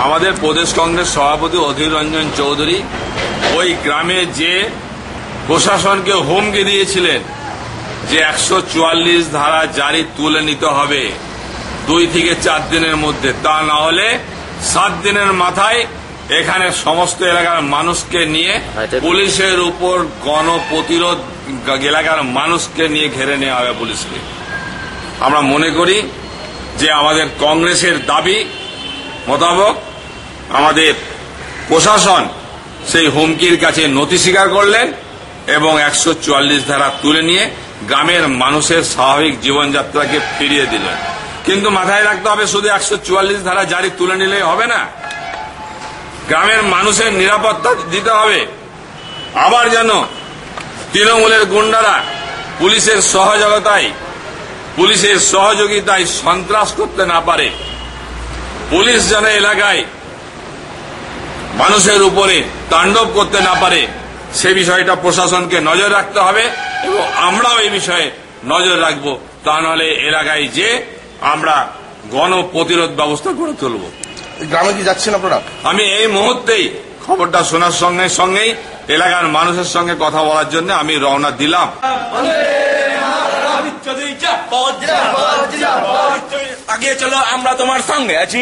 আমাদের প্রদেশ কংগ্রেস সভাপতি অধীর রঞ্জন চৌধুরী ওই গ্রামে যে প্রশাসনকে হুমকি দিয়েছিলেন যে 144 ধারা জারি তুলে নিতে হবে 2 থেকে 4 দিনের মধ্যে, তা না হলে 7 দিনের মাথায় এখানে সমস্ত এলাকার মানুষকে নিয়ে পুলিশের উপর গণপ্রতিরোধ, এলাকার মানুষকে নিয়ে ঘেরে নেওয়া হবে পুলিশকে। আমরা মনে করি যে আমাদের কংগ্রেসের দাবি মোতাবেক আমাদের প্রশাসন সেই হুমকির কাছে নতি স্বীকার করলেন এবং 144 ধারা তুলে নিয়ে গ্রামের মানুষের স্বাভাবিক জীবনযাত্রাকে ফিরিয়ে দিলেন। কিন্তু মাথায় রাখতে হবে শুধু 144 ধারা জারি তুলে নিলেই হবে না, গ্রামের মানুষের নিরাপত্তা দিতে হবে। আবার যেন তৃণমূলের গুন্ডারা পুলিশের সহযোগিতায় সন্ত্রাস করতে না পারে, পুলিশ যেন এলাকায় মানুষের উপরে তাণ্ডব করতে না পারে, সে বিষয়টা প্রশাসনকে নজর রাখতে হবে এবং আমরাও এই বিষয়ে নজর রাখব। তা নাহলে এলাকায় যে আমরা গণপ্রতিরোধ ব্যবস্থা গড়ে তুলব। গ্রামে কি যাচ্ছেন আপনারা? আমি এই মুহূর্তেই খবরটা শোনার সঙ্গে সঙ্গেই এলাকার মানুষের সঙ্গে কথা বলার জন্য আমি রওনা দিলাম। আগে চলো, আমরা তোমার সঙ্গে আছি।